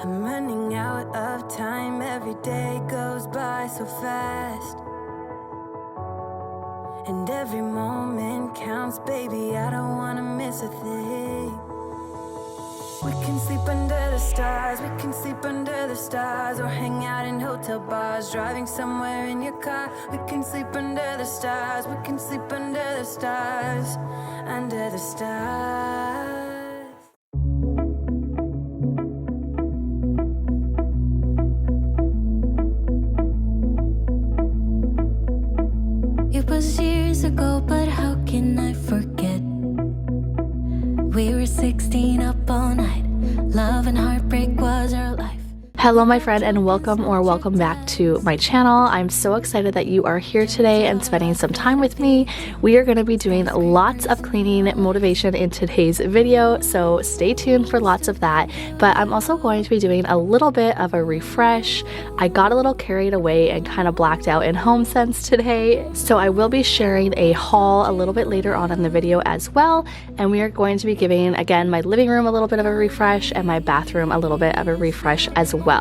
I'm running out of time, every day goes by so fast. And every moment counts, baby, I don't wanna miss a thing. We can sleep under the stars, we can sleep under the stars, or hang out in hotel bars, driving somewhere in your car. We can sleep under the stars, we can sleep under the stars, under the stars. It was years ago, but how can I forget? We were 16 up all night. Love and heartbreak was our life. Hello my friend, and welcome back to my channel. I'm so excited that you are here today and spending some time with me. We are going to be doing lots of cleaning motivation in today's video, so stay tuned for lots of that. But I'm also going to be doing a little bit of a refresh. I got a little carried away and kind of blacked out in Homesense today, so I will be sharing a haul a little bit later on in the video as well. And we are going to be giving, again, my living room a little bit of a refresh and my bathroom a little bit of a refresh as well.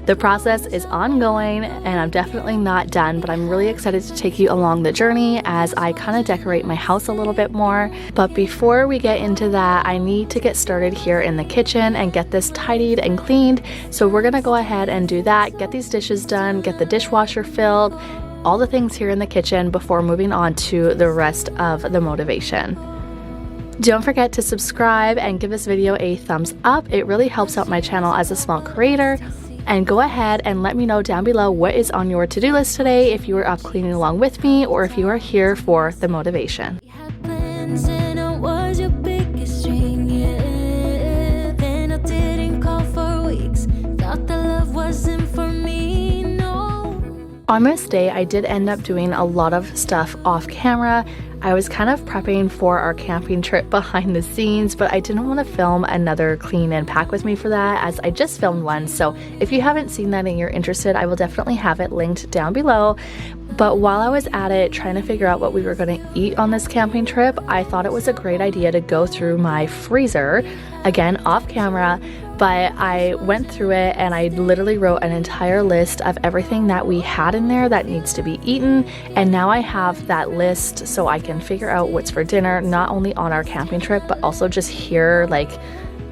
The process is ongoing and I'm definitely not done, but I'm really excited to take you along the journey as I kind of decorate my house a little bit more. But before we get into that, I need to get started here in the kitchen and get this tidied and cleaned. So we're gonna go ahead and do that, get these dishes done, get the dishwasher filled, all the things here in the kitchen before moving on to the rest of the motivation. Don't forget to subscribe and give this video a thumbs up. It really helps out my channel as a small creator. And go ahead and let me know down below what is on your to-do list today, if you are up cleaning along with me or if you are here for the motivation. On this day, I did end up doing a lot of stuff off camera. I was kind of prepping for our camping trip behind the scenes, but I didn't want to film another clean and pack with me for that, as I just filmed one. So if you haven't seen that and you're interested, I will definitely have it linked down below. But while I was at it trying to figure out what we were going to eat on this camping trip, I thought it was a great idea to go through my freezer, again off camera. But I went through it and I literally wrote an entire list of everything that we had in there that needs to be eaten. And now I have that list so I can figure out what's for dinner, not only on our camping trip, but also just here, like,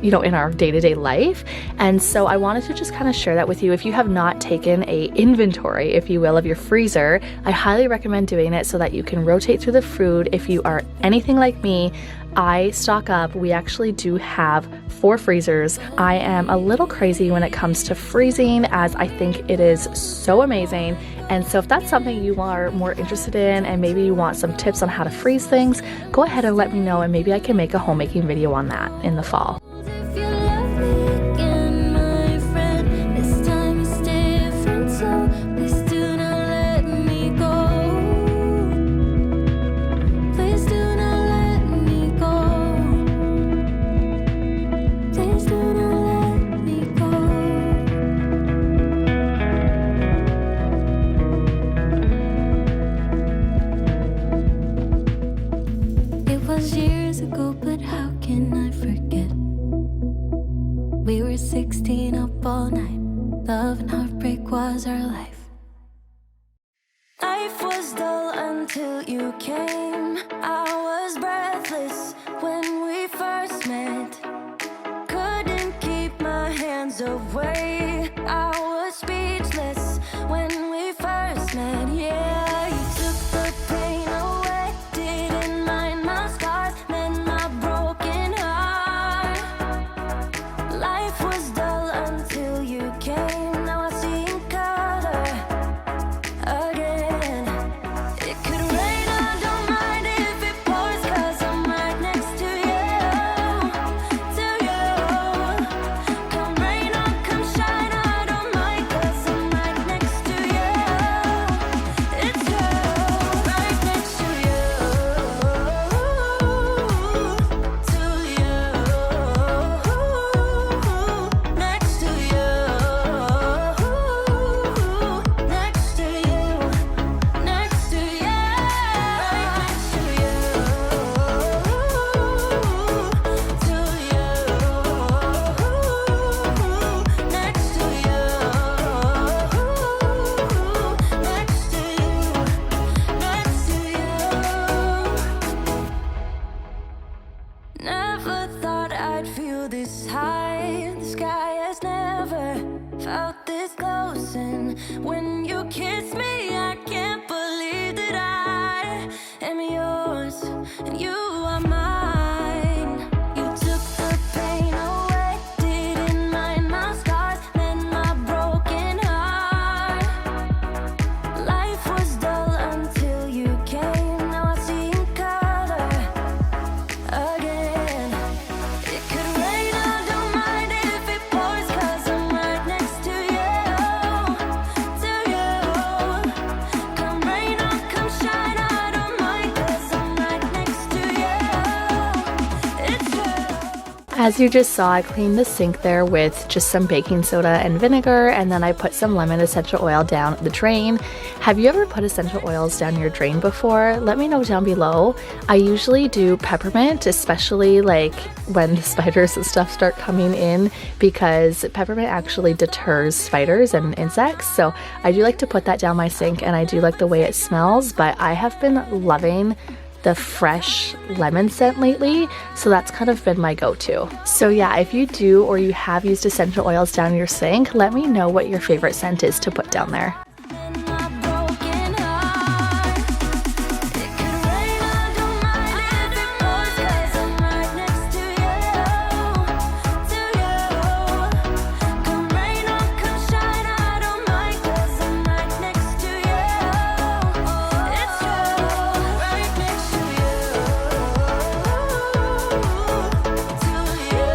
you know, in our day-to-day life. And so I wanted to just kind of share that with you. If you have not taken a inventory, if you will, of your freezer, I highly recommend doing it so that you can rotate through the food. If you are anything like me, I stock up. We actually do have 4 freezers. I am a little crazy when it comes to freezing, as I think it is so amazing. And so if that's something you are more interested in and maybe you want some tips on how to freeze things, go ahead and let me know, and maybe I can make a homemaking video on that in the fall. Years ago, but how can I forget? We were 16 up all night. Love and heartbreak was our life. Life was dull until you came. I was breathless when we first met. Couldn't keep my hands away. I was speechless when we first met. Yeah, you took the pain away. Didn't mind my scars, mend my broken heart. Life was dull until you came. Now I see in color again. It could rain, I don't mind if it pours, 'cause I'm right next to you, to you. Come rain or come felt this close, and when you kiss me, I can't believe that I am yours and you are mine. You took the pain away, didn't mind my scars, mend my broken heart. Life was dull until you came. Now I see in color again. It could rain, I don't mind if it pours, 'cause I'm right next to you, to you. Come rain or come shine, I don't mind, 'cause I'm right next to you. It's true. As you just saw, I cleaned the sink there with just some baking soda and vinegar, and then I put some lemon essential oil down the drain. Have you ever put essential oils down your drain before? Let me know down below. I usually do peppermint, especially like when the spiders and stuff start coming in, because peppermint actually deters spiders and insects. So I do like to put that down my sink, and I do like the way it smells, but I have been loving the fresh lemon scent lately, so that's kind of been my go-to. So yeah, if you do or you have used essential oils down your sink, let me know what your favorite scent is to put down there. Mend my broken heart. It could rain, I don't mind if it pours, 'cause I'm right next to you, to you. Come rain or come shine, I don't mind, 'cause I'm right next to you. It's true, right next to you, to you,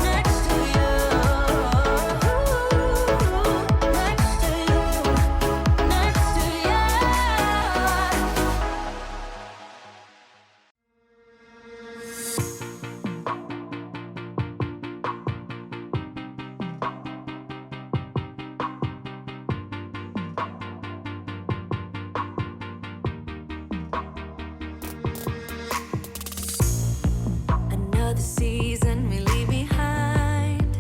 next to you, next to you, next to you. Another season we leave behind,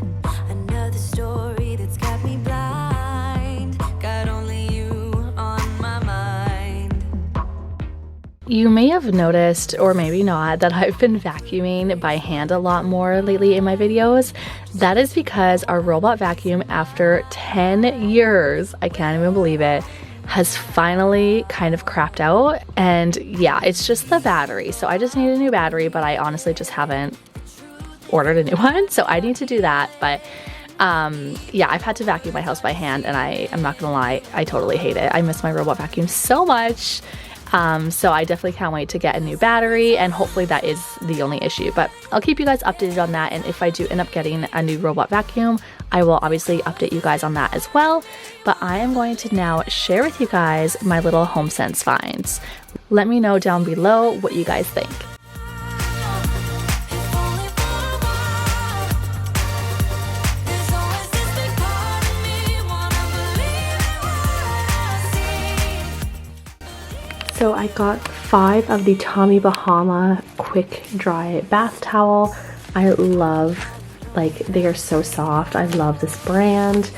another story that's got me blind. Got only you on my mind. You may have noticed, or maybe not, that I've been vacuuming by hand a lot more lately in my videos. That is because our robot vacuum, after 10 years, I can't even believe it, has finally kind of crapped out. And yeah, it's just the battery. So I just need a new battery, but I honestly just haven't ordered a new one. So I need to do that. But yeah, I've had to vacuum my house by hand, and I'm not gonna lie, I totally hate it. I miss my robot vacuum so much. So I definitely can't wait to get a new battery, and hopefully that is the only issue, but I'll keep you guys updated on that. And if I do end up getting a new robot vacuum, I will obviously update you guys on that as well. But I am going to now share with you guys my little Homesense finds. Let me know down below what you guys think. If only for a while. There's always this big part of me, wanna believe in what I see. So I got 5 of the Tommy Bahama quick dry bath towel. I love, like, they are so soft. I love this brand.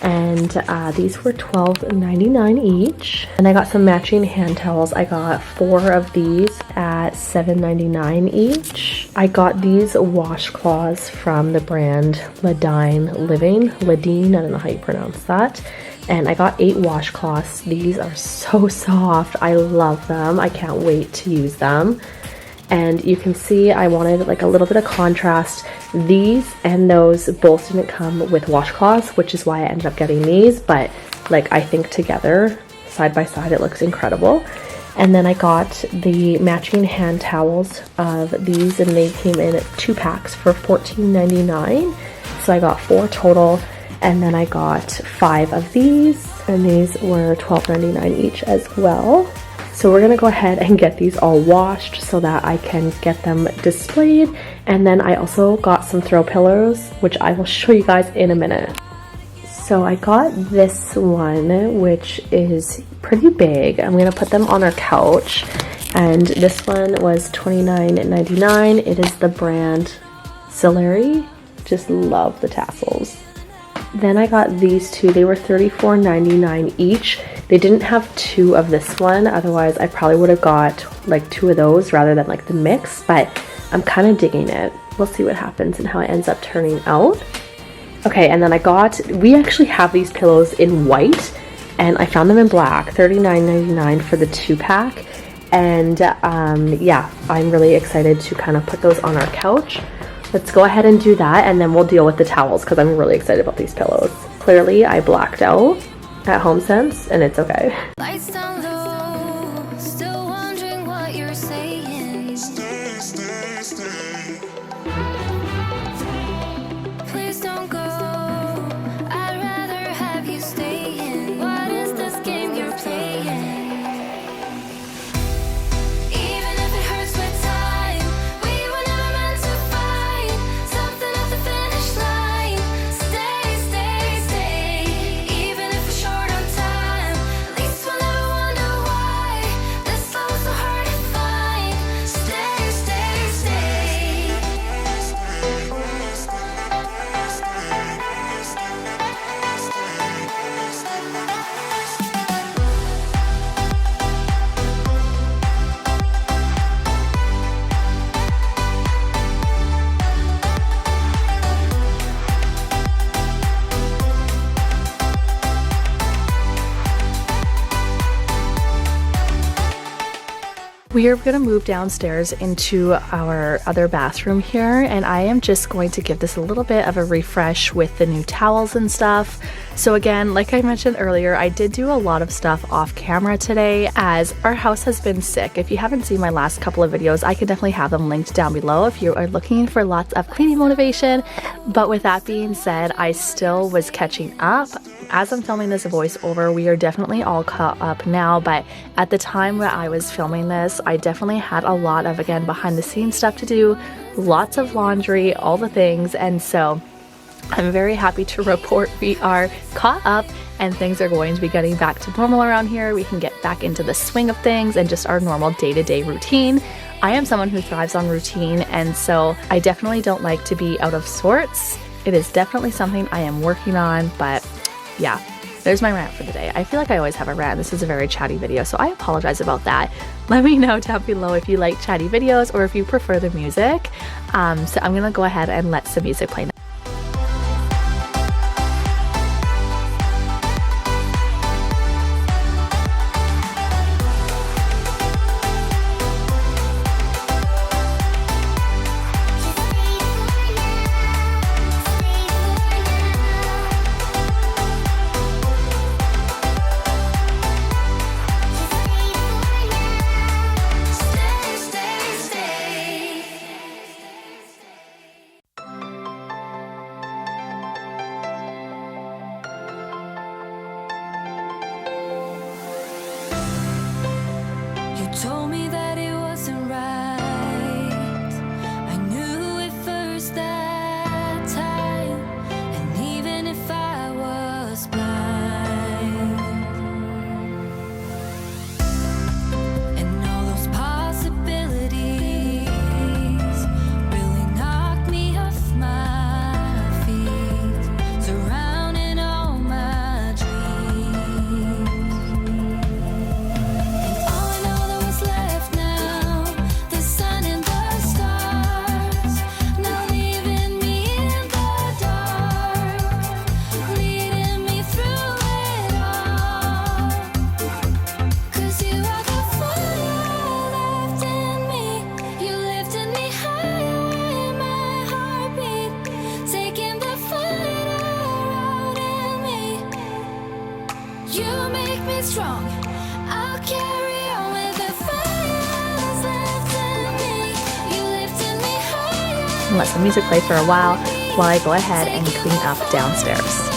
And these were $12.99 each. And I got some matching hand towels. I got 4 of these at $7.99 each. I got these washcloths from the brand Ladine Living. Ladine, I don't know how you pronounce that. And I got 8 washcloths. These are so soft. I love them. I can't wait to use them. And you can see I wanted like a little bit of contrast. These and those both didn't come with washcloths, which is why I ended up getting these. But like, I think together, side by side, it looks incredible. And then I got the matching hand towels of these, and they came in 2 packs for $14.99. So I got 4 total. And then I got 5 of these, and these were $12.99 each as well. So we're gonna go ahead and get these all washed so that I can get them displayed. And then I also got some throw pillows, which I will show you guys in a minute. So I got this one, which is pretty big. I'm gonna put them on our couch. And this one was $29.99. It is the brand Celery. Just love the tassels. Then I got these 2. They were $34.99 each. They didn't have 2 of this one, otherwise I probably would have got like 2 of those rather than like the mix, but I'm kind of digging it. we'll see what happens and how it ends up turning out. Okay, and then we actually have these pillows in white, and I found them in black, $39.99 for the 2-pack. And yeah, I'm really excited to kind of put those on our couch. Let's go ahead and do that, and then we'll deal with the towels because I'm really excited about these pillows. Clearly, I blacked out at Homesense, and it's okay. Lights down low, still wondering what you're saying. Please don't go, I'd rather have you staying. What is this game you're playing? Even if it hurts with time, we were never meant to fight. Something at the finish line. Stay, stay, stay. Even if we're short on time, at least we'll never wonder why this love was so hard to find. Stay, stay, stay. We are going to move downstairs into our other bathroom here, and I am just going to give this a little bit of a refresh with the new towels and stuff. So again, like I mentioned earlier, I did do a lot of stuff off camera today as our house has been sick. If you haven't seen my last couple of videos, I can definitely have them linked down below if you are looking for lots of cleaning motivation. But with that being said, I still was catching up. As I'm filming this voiceover, we are definitely all caught up now, but at the time when I was filming this, I definitely had a lot of, again, behind the scenes stuff to do, lots of laundry, all the things, and so I'm very happy to report we are caught up and things are going to be getting back to normal around here. We can get back into the swing of things and just our normal day-to-day routine. I am someone who thrives on routine, and so I definitely don't like to be out of sorts. It is definitely something I am working on, but yeah, there's my rant for the day. I feel like I always have a rant. This is a very chatty video, so I apologize about that. Let me know down below if you like chatty videos or if you prefer the music. So I'm gonna go ahead and let some music play now. Told me that it wasn't right. I knew it first that time, and even if I was blind, and all those possibilities really knocked me off my feet, surrounding all my dreams. Left now, the sun and the stars, now leaving me in the dark, leading me through it all. 'Cause you are the fire left in me, you lifted me higher, my heartbeat, taking the fight out in me. You make me strong, I'll carry on with the fires left in me. You lifted me higher. And let some music play for a while I go ahead and clean up downstairs.